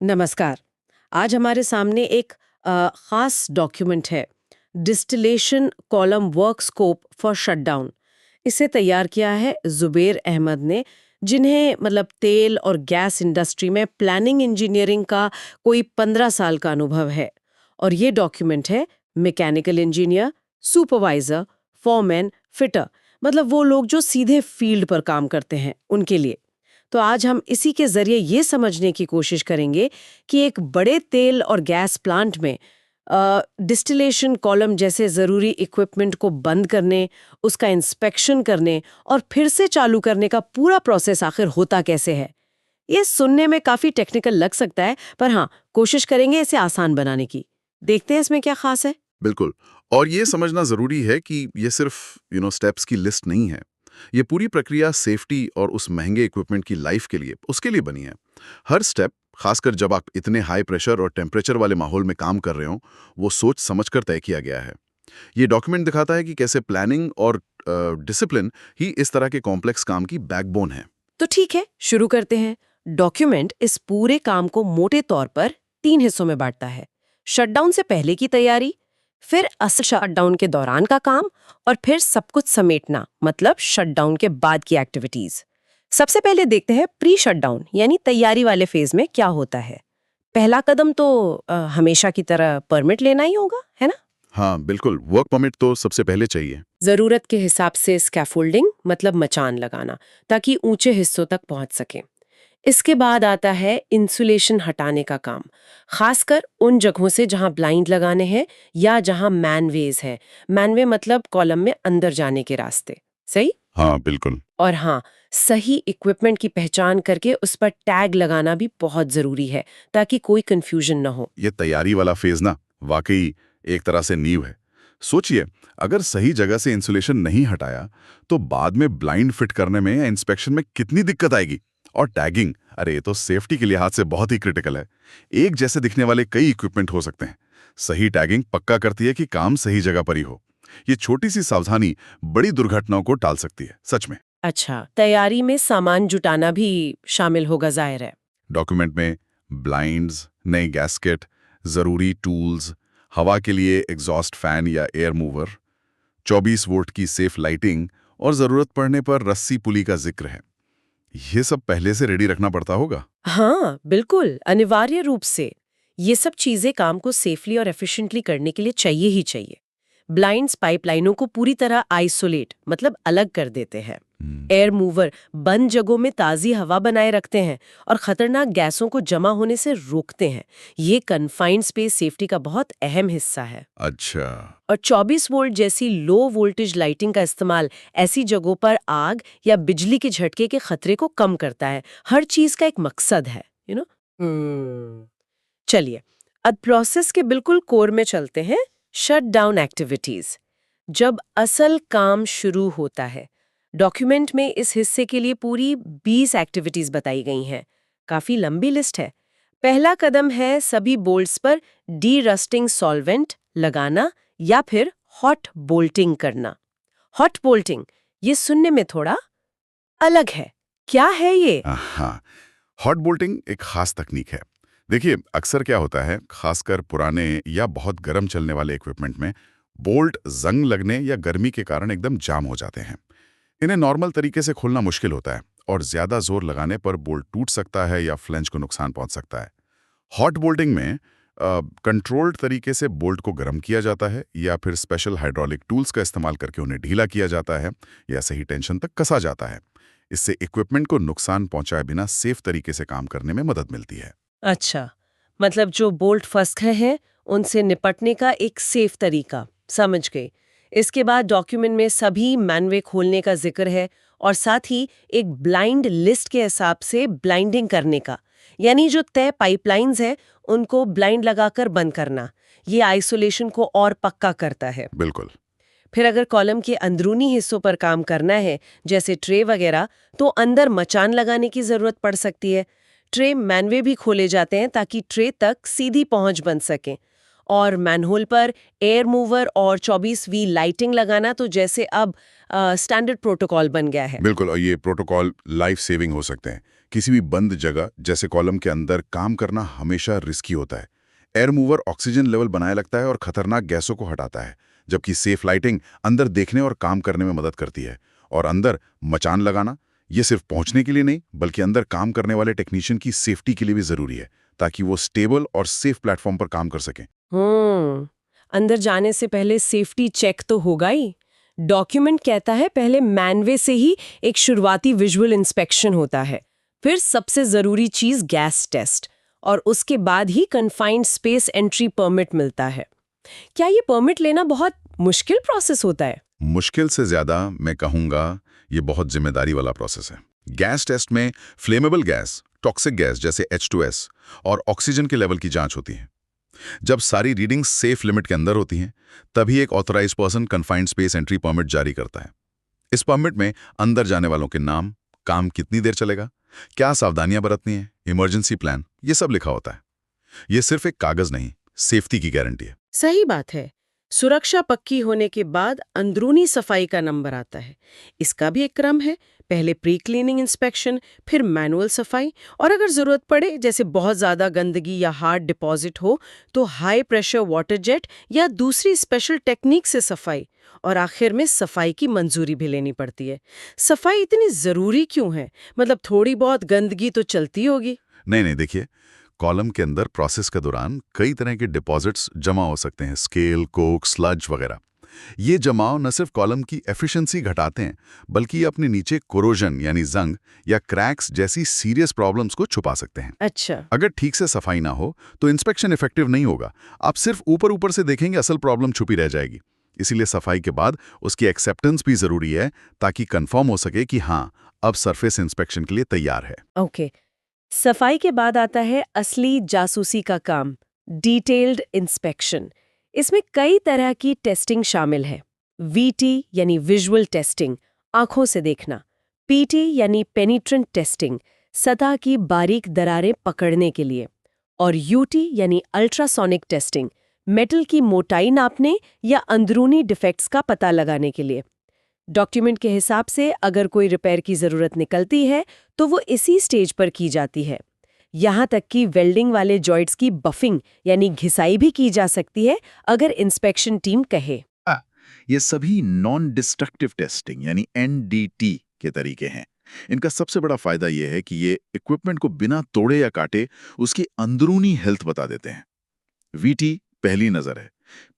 नमस्कार। आज हमारे सामने एक खास डॉक्यूमेंट है, distillation column work scope for shutdown. इसे तैयार किया है जुबेर अहमद ने, जिन्हें तेल और गैस इंडस्ट्री में प्लानिंग इंजीनियरिंग का कोई 15 साल का अनुभव है। और ये डॉक्यूमेंट है mechanical engineer, supervisor, foreman, fitter, वो लोग जो सीधे फील्ड पर काम करते हैं उनके लिए। तो आज हम इसी के जरिए ये समझने की कोशिश करेंगे कि एक बड़े तेल और गैस प्लांट में डिस्टिलेशन कॉलम जैसे ज़रूरी इक्विपमेंट को बंद करने, उसका इंस्पेक्शन करने और फिर से चालू करने का पूरा प्रोसेस आखिर होता कैसे है। ये सुनने में काफ़ी टेक्निकल लग सकता है, पर हाँ, कोशिश करेंगे इसे आसान बनाने की। देखते हैं इसमें क्या खास है। बिल्कुल। और ये समझना ज़रूरी है कि ये सिर्फ स्टेप्स की लिस्ट नहीं है। ये पूरी प्रक्रिया सेफ्टी और उस महंगे इक्विपमेंट की लाइफ के लिए, उसके लिए बनी है। हर स्टेप, खासकर जब आप इतने हाई प्रेशर और टेम्परेचर वाले माहौल में काम कर रहे हो, वो सोच समझकर तय किया गया है। ये डॉक्यूमेंट दिखाता है कि कैसे प्लानिंग और डिसिप्लिन ही इस तरह के कॉम्प्लेक्स काम की बैकबोन है। तो ठीक है, शुरू करते हैं। डॉक्यूमेंट इस पूरे काम को मोटे तौर पर 3 हिस्सों में बांटता है। शटडाउन से पहले की तैयारी, फिर असल शटडाउन के दौरान का काम, और फिर सब कुछ समेटना, शटडाउन के बाद की एक्टिविटीज। सबसे पहले देखते हैं प्री शटडाउन यानी तैयारी वाले फेज में क्या होता है। पहला कदम तो हमेशा की तरह परमिट लेना ही होगा, है ना? हाँ बिल्कुल, वर्क परमिट तो सबसे पहले चाहिए। जरूरत के हिसाब से स्कैफोल्डिंग मचान लगाना, ताकि ऊंचे हिस्सों तक पहुंच सके। इसके बाद आता है इंसुलेशन हटाने का काम, खासकर उन जगहों से जहां ब्लाइंड लगाने हैं या जहां मैनवेज है। मैनवे कॉलम में अंदर जाने के रास्ते। सही? हाँ बिल्कुल। और हाँ, सही इक्विपमेंट की पहचान करके उस पर टैग लगाना भी बहुत जरूरी है, ताकि कोई कंफ्यूजन न हो। ये तैयारी वाला फेज ना, वाकई एक तरह से नींव है। सोचिए, अगर सही जगह से इंसुलेशन नहीं हटाया तो बाद में ब्लाइंड फिट करने में या इंस्पेक्शन में कितनी दिक्कत आएगी। और टैगिंग, अरे ये तो सेफ्टी के लिहाज से बहुत ही क्रिटिकल है। एक जैसे दिखने वाले कई इक्विपमेंट हो सकते हैं। सही टैगिंग पक्का करती है कि काम सही जगह पर ही हो। ये छोटी सी सावधानी बड़ी दुर्घटनाओं को टाल सकती है, सच में। अच्छा, तैयारी में सामान जुटाना भी शामिल होगा, जाहिर है। डॉक्यूमेंट में ब्लाइंड्स, नई गैस्केट, जरूरी टूल्स, हवा के लिए एग्जॉस्ट फैन या एयर मूवर, 24 वोल्ट की सेफ लाइटिंग और जरूरत पड़ने पर रस्सी पुली का जिक्र है। ये सब पहले से रेडी रखना पड़ता होगा। हाँ, बिल्कुल, अनिवार्य रूप से। ये सब चीजें काम को सेफली और एफिशिएंटली करने के लिए चाहिए ही चाहिए। ब्लाइंड्स पाइपलाइनों को पूरी तरह आइसोलेट अलग कर देते हैं। एयर मूवर बंद जगहों में ताज़ी हवा बनाए रखते हैं और खतरनाक गैसों को जमा होने से रोकते हैं। ये कन्फाइंड स्पेस सेफ्टी का बहुत अहम हिस्सा है। अच्छा। और 24 वोल्ट जैसी लो वोल्टेज लाइटिंग का इस्तेमाल ऐसी जगहों पर आग या बिजली के झटके के खतरे को कम करता है। हर चीज का एक मकसद है, यू नो। चलिए, अब प्रोसेस के बिल्कुल कोर में चलते हैं। शट डाउन एक्टिविटीज, जब असल काम शुरू होता है। डॉक्यूमेंट में इस हिस्से के लिए पूरी 20 एक्टिविटीज बताई गई हैं। काफी लंबी लिस्ट है। पहला कदम है सभी बोल्ट्स पर डी रस्टिंग सॉल्वेंट लगाना या फिर हॉट बोल्टिंग करना। हॉट बोल्टिंग, ये सुनने में थोड़ा अलग है। क्या है ये? हाँ, हॉट बोल्टिंग एक खास तकनीक है। देखिए, अक्सर क्या होता है, खासकर पुराने या बहुत गर्म चलने वाले इक्विपमेंट में बोल्ट जंग लगने या गर्मी के कारण एकदम जाम हो जाते हैं। इन्हें नॉर्मल तरीके से खोलना मुश्किल होता है और ज्यादा जोर लगाने पर बोल्ट टूट सकता है या फ्लेंज को नुकसान पहुंच सकता है। हॉट बोल्टिंग में कंट्रोल्ड तरीके से बोल्ट को गर्म किया जाता है या फिर स्पेशल हाइड्रोलिक टूल्स का इस्तेमाल करके उन्हें ढीला किया जाता है या सही टेंशन तक कसा जाता है। इससे इक्विपमेंट को नुकसान पहुंचाए बिना सेफ तरीके से काम करने में मदद मिलती है। अच्छा, जो बोल्ट फंस गए हैं उनसे निपटने का एक सेफ तरीका, समझ गई। इसके बाद डॉक्यूमेंट में सभी मैनवे खोलने का जिक्र है और साथ ही एक ब्लाइंड लिस्ट के हिसाब से ब्लाइंडिंग करने का, यानी जो तय पाइपलाइंस है उनको ब्लाइंड लगाकर बंद करना। ये आइसोलेशन को और पक्का करता है। बिल्कुल। फिर अगर कॉलम के अंदरूनी हिस्सों पर काम करना है, जैसे ट्रे वगैरह, तो अंदर मचान लगाने की जरूरत पड़ सकती है। ट्रे मैनवे भी खोले जाते हैं ताकि ट्रे तक सीधी पहुंच बन सके। और मैनहोल पर एयर मूवर और 24V लाइटिंग लगाना तो जैसे अब स्टैंडर्ड प्रोटोकॉल बन गया है। बिल्कुल, और ये प्रोटोकॉल लाइफ सेविंग हो सकते हैं, किसी भी बंद जगह जैसे कॉलम के अंदर काम करना हमेशा रिस्की होता है। एयर मूवर ऑक्सीजन लेवल बनाए रखता है और खतरनाक गैसों को हटाता है, जबकि सेफ लाइटिंग अंदर देखने और काम करने में मदद करती है। और अंदर मचान लगाना ये सिर्फ पहुंचने के लिए नहीं, बल्कि अंदर काम करने वाले टेक्नीशियन की सेफ्टी के लिए भी जरूरी है, ताकि वो स्टेबल और सेफ प्लेटफॉर्म पर काम कर सकें। अंदर जाने से पहले सेफ्टी चेक तो होगा ही। डॉक्यूमेंट कहता है पहले मैनवे से ही एक शुरुआती विजुअल इंस्पेक्शन होता है, फिर सबसे जरूरी चीज गैस टेस्ट, और उसके बाद ही कन्फाइंड स्पेस एंट्री परमिट मिलता है। क्या ये परमिट लेना बहुत मुश्किल प्रोसेस होता है? मुश्किल से ज्यादा मैं कहूंगा ये बहुत जिम्मेदारी वाला प्रोसेस है। गैस टेस्ट में फ्लेमेबल गैस, टॉक्सिक गैस जैसे H2S और ऑक्सीजन के लेवल की जांच होती है। जब सारी रीडिंग्स सेफ लिमिट के अंदर होती हैं, तभी एक authorised person confined space entry permit जारी करता है। इस परमिट में अंदर जाने वालों के नाम, काम कितनी देर चलेगा, क्या सावधानियां बरतनी है, इमरजेंसी प्लान, ये सब लिखा होता है। ये सिर्फ एक कागज नहीं, सेफ्टी की गारंटी है। सही बात है। सुरक्षा पक्की होने के बाद अंदरूनी सफाई का नंबर आता है। इसका भी एक क्रम है, पहले प्री क्लीनिंग इंस्पेक्शन, फिर मैनुअल सफाई, और अगर जरूरत पड़े जैसे बहुत ज्यादा गंदगी या हार्ड डिपॉजिट हो तो हाई प्रेशर वाटर जेट या दूसरी स्पेशल टेक्निक से सफाई, और आखिर में सफाई की मंजूरी भी लेनी पड़ती है। सफाई इतनी जरूरी क्यों है? मतलब थोड़ी बहुत गंदगी तो चलती होगी। नहीं, देखिए, कॉलम के अंदर प्रोसेस के दौरान कई तरह के डिपॉजिट्स जमा हो सकते हैं, स्केल, कोक, स्लज वगैरह। ये जमाव न सिर्फ कॉलम की एफिशिएंसी घटाते हैं, बल्कि अपने नीचे कोरोजन यानी जंग या क्रैक्स जैसी सीरियस प्रॉब्लम्स को छुपा सकते हैं। अच्छा। अगर ठीक से सफाई ना हो तो इंस्पेक्शन इफेक्टिव नहीं होगा। आप सिर्फ ऊपर ऊपर से देखेंगे, असल प्रॉब्लम छुपी रह जाएगी। इसीलिए सफाई के बाद उसकी एक्सेप्टेंस भी जरूरी है, ताकि कंफर्म हो सके कि हाँ, अब सरफेस इंस्पेक्शन के लिए तैयार है। ओके। सफाई के बाद आता है असली जासूसी का काम, डिटेल्ड इंस्पेक्शन। इसमें कई तरह की टेस्टिंग शामिल है। VT यानी विजुअल टेस्टिंग, आंखों से देखना। PT यानी पेनिट्रेंट टेस्टिंग, सतह की बारीक दरारें पकड़ने के लिए। और UT यानी अल्ट्रासोनिक टेस्टिंग, मेटल की मोटाई नापने या अंदरूनी डिफेक्ट्स का पता लगाने के लिए। डॉक्यूमेंट के हिसाब से अगर कोई रिपेयर की जरूरत निकलती है तो वो इसी स्टेज पर की जाती है। यहाँ तक कि वेल्डिंग वाले जॉइंट्स की बफिंग यानी घिसाई भी की जा सकती है, अगर इंस्पेक्शन टीम कहे। ये सभी नॉन डिस्ट्रक्टिव टेस्टिंग यानी NDT के तरीके हैं। इनका सबसे बड़ा फायदा यह है कि ये इक्विपमेंट को बिना तोड़े या काटे उसकी अंदरूनी हेल्थ बता देते हैं। VT पहली नजर है,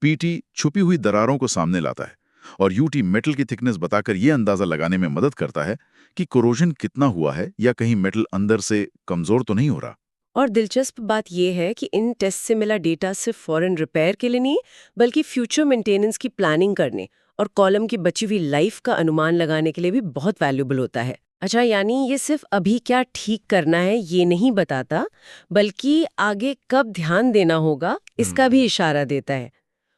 PT छुपी हुई दरारों को सामने लाता है, और UT मेटल की थिकनेस बताकर यह अंदाजा लगाने में मदद करता है कि कोरोजन कितना हुआ है या कहीं मेटल अंदर से कमजोर तो नहीं हो रहा। और दिलचस्प बात यह है कि इन टेस्ट से मिला डेटा सिर्फ फॉरेन रिपेयर के लिए नहीं, बल्कि फ्यूचर मेंटेनेंस की प्लानिंग करने और कॉलम की बची हुई लाइफ का अनुमान लगाने के लिए भी बहुत वैल्यूबल होता है। अच्छा, यानी ये सिर्फ अभी क्या ठीक करना है ये नहीं बताता, बल्कि आगे कब ध्यान देना होगा इसका भी इशारा देता है।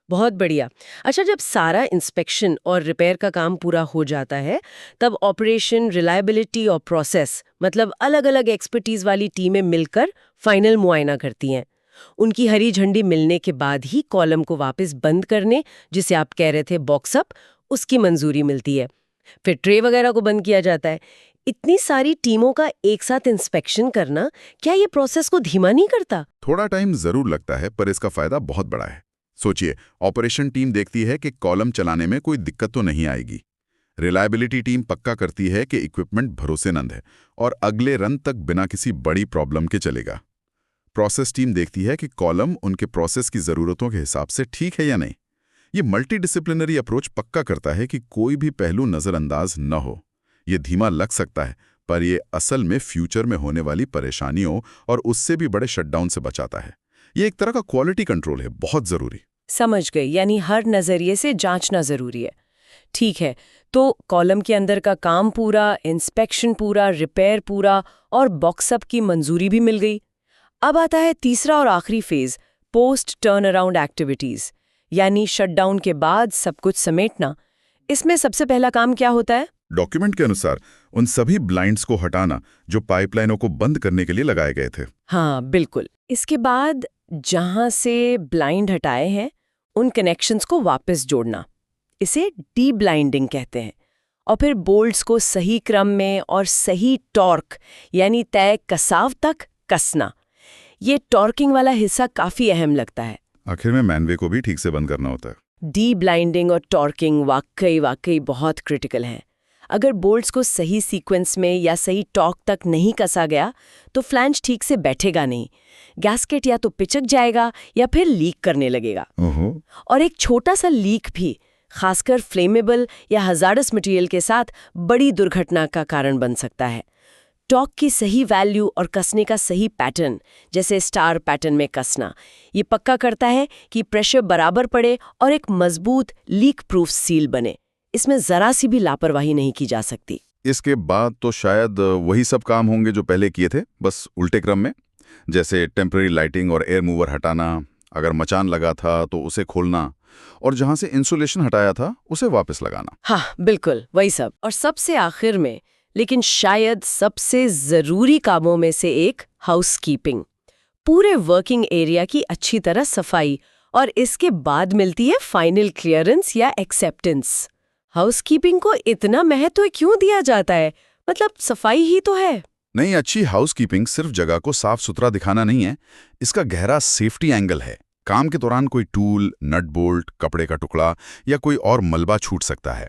बहुत बढ़िया। अच्छा, जब सारा इंस्पेक्शन और रिपेयर का काम पूरा हो जाता है, तब ऑपरेशन, रिलायबिलिटी और प्रोसेस, मतलब अलग अलग एक्सपर्टीज वाली टीमें मिलकर फाइनल मुआयना करती हैं। उनकी हरी झंडी मिलने के बाद ही कॉलम को वापस बंद करने, जिसे आप कह रहे थे बॉक्सअप, उसकी मंजूरी मिलती है। फिर ट्रे वगैरह को बंद किया जाता है। इतनी सारी टीमों का एक साथ इंस्पेक्शन करना, क्या ये प्रोसेस को धीमा नहीं करता? थोड़ा टाइम जरूर लगता है, पर इसका फायदा बहुत बड़ा है। सोचिए, ऑपरेशन टीम देखती है कि कॉलम चलाने में कोई दिक्कत तो नहीं आएगी। रिलायबिलिटी टीम पक्का करती है कि इक्विपमेंट भरोसेमंद है और अगले रन तक बिना किसी बड़ी प्रॉब्लम के चलेगा। प्रोसेस टीम देखती है कि कॉलम उनके प्रोसेस की ज़रूरतों के हिसाब से ठीक है या नहीं। ये मल्टीडिसिप्लिनरी अप्रोच पक्का करता है कि कोई भी पहलू नज़रअंदाज न हो। ये धीमा लग सकता है, पर ये असल में फ्यूचर में होने वाली परेशानियों और उससे भी बड़े शटडाउन से बचाता है। ये एक तरह का क्वालिटी कंट्रोल है, बहुत ज़रूरी। समझ गई, यानी हर नजरिए से जांचना जरूरी है। ठीक है, तो कॉलम के अंदर का काम पूरा, इंस्पेक्शन पूरा, रिपेयर पूरा और बॉक्सअप की मंजूरी भी मिल गई। अब आता है तीसरा और आखिरी phase, post turn around activities, यानी शटडाउन के बाद सब कुछ समेटना। इसमें सबसे पहला काम क्या होता है? डॉक्यूमेंट के अनुसार उन सभी ब्लाइंड्स को हटाना जो पाइपलाइनों को बंद करने के लिए लगाए गए थे। हाँ, बिल्कुल। इसके बाद जहां से ब्लाइंड हटाए हैं उन कनेक्शंस को वापस जोड़ना, इसे डी ब्लाइंडिंग कहते हैं। और फिर बोल्ट्स को सही क्रम में और सही टॉर्क यानी तय कसाव तक कसना। ये टॉर्किंग वाला हिस्सा काफी अहम लगता है। आखिर में मैनवे को भी ठीक से बंद करना होता है। डी ब्लाइंडिंग और टॉर्किंग वाकई बहुत क्रिटिकल है। अगर बोल्ट्स को सही सीक्वेंस में या सही टॉर्क तक नहीं कसा गया तो फ्लैंज ठीक से बैठेगा नहीं। गैस्केट या तो पिचक जाएगा या फिर लीक करने लगेगा। ओहो। और एक छोटा सा लीक भी खासकर फ्लेमेबल या हजार्डस मटेरियल के साथ बड़ी दुर्घटना का कारण बन सकता है। टॉर्क की सही वैल्यू और कसने का सही पैटर्न, जैसे स्टार पैटर्न में कसना, ये पक्का करता है कि प्रेशर बराबर पड़े और एक मजबूत लीक प्रूफ सील बने। इसमें जरा सी भी लापरवाही नहीं की जा सकती। इसके बाद तो शायद वही सब काम होंगे जो पहले किए थे, बस उल्टे क्रम में, जैसे टेम्पररी लाइटिंग और एयर मूवर हटाना, अगर मचान लगा था तो उसे खोलना, और जहां से इंसुलेशन हटाया था उसे वापस लगाना। हाँ बिल्कुल वही सब। और सबसे आखिर में, लेकिन शायद सबसे जरूरी कामों में से एक, हाउसकीपिंग। पूरे वर्किंग एरिया की अच्छी तरह सफाई, और इसके बाद मिलती है फाइनल क्लियरेंस या एक्सेप्टेंस। हाउसकीपिंग को इतना महत्व क्यों दिया जाता है? मतलब सफाई ही तो है। नहीं, अच्छी हाउसकीपिंग सिर्फ जगह को साफ सुथरा दिखाना नहीं है, इसका गहरा सेफ्टी एंगल है। काम के दौरान कोई टूल, नट बोल्ट, कपड़े का टुकड़ा या कोई और मलबा छूट सकता है।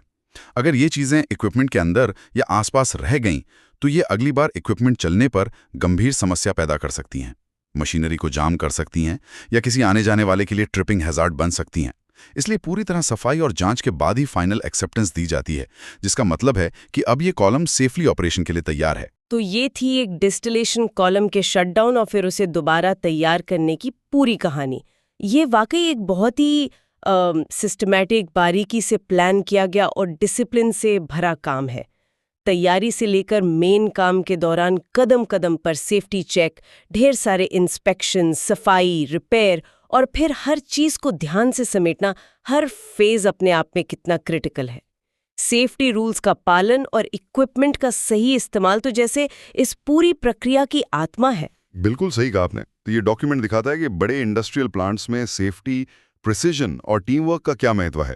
अगर ये चीजें इक्विपमेंट के अंदर या आसपास रह गईं, तो ये अगली बार इक्विपमेंट चलने पर गंभीर समस्या पैदा कर सकती हैं। मशीनरी को जाम कर सकती हैं या किसी आने जाने वाले के लिए ट्रिपिंग हैजार्ड बन सकती हैं। इसलिए पूरी तरह सफाई और जांच के बाद ही फाइनल एक्सेप्टेंस दी जाती है, जिसका मतलब है कि अब ये कॉलम सेफली ऑपरेशन के लिए तैयार है। तो ये थी एक डिस्टिलेशन कॉलम के शटडाउन और फिर उसे दोबारा तैयार करने की पूरी कहानी। ये वाकई एक बहुत ही सिस्टमैटिक, बारीकी से प्लान किया गया और डिसिप्लिन से भरा काम है। तैयारी से लेकर मेन काम के दौरान कदम कदम पर सेफ्टी चेक, ढेर सारे इंस्पेक्शन, सफाई, रिपेयर और फिर हर चीज को ध्यान से समेटना, हर फेज अपने आप में कितना क्रिटिकल है। सेफ्टी रूल्स का पालन और इक्विपमेंट का सही इस्तेमाल तो जैसे इस पूरी प्रक्रिया की आत्मा है। बिल्कुल सही कहा आपने। तो ये डॉक्यूमेंट दिखाता है कि बड़े इंडस्ट्रियल प्लांट्स में सेफ्टी, प्रिसिजन और टीम वर्क का क्या महत्व है।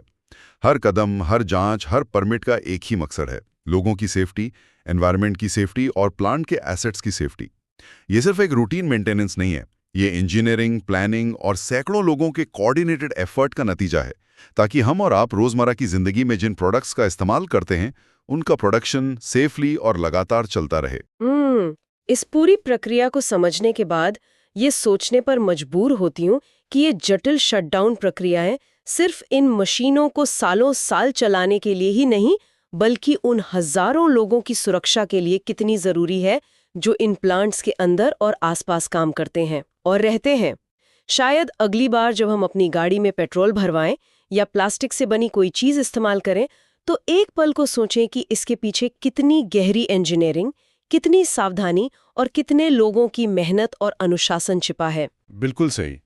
हर कदम, हर जांच, हर परमिट का एक ही मकसद है, लोगों की सेफ्टी, एनवायरनमेंट की सेफ्टी और प्लांट के एसेट्स की सेफ्टी। ये सिर्फ एक रूटीन मेंटेनेंस नहीं है, ये इंजीनियरिंग, प्लानिंग और सैकड़ों लोगों के कोऑर्डिनेटेड एफर्ट का नतीजा है, ताकि हम और आप रोजमर्रा की जिंदगी में जिन प्रोडक्ट्स का इस्तेमाल करते हैं, उनका प्रोडक्शन सेफली और लगातार चलता रहे। इस पूरी प्रक्रिया को समझने के बाद ये सोचने पर मजबूर होती हूँ कि ये जटिल शटडाउन प्रक्रियाएं सिर्फ इन मशीनों को सालों साल चलाने के लिए ही नहीं, बल्कि उन हजारों लोगों की सुरक्षा के लिए कितनी जरूरी है जो इन प्लांट्स के अंदर और आसपास काम करते हैं और रहते हैं। शायद अगली बार जब हम अपनी गाड़ी में पेट्रोल भरवाएं या प्लास्टिक से बनी कोई चीज इस्तेमाल करें, तो एक पल को सोचें कि इसके पीछे कितनी गहरी इंजीनियरिंग, कितनी सावधानी और कितने लोगों की मेहनत और अनुशासन छिपा है। बिल्कुल सही।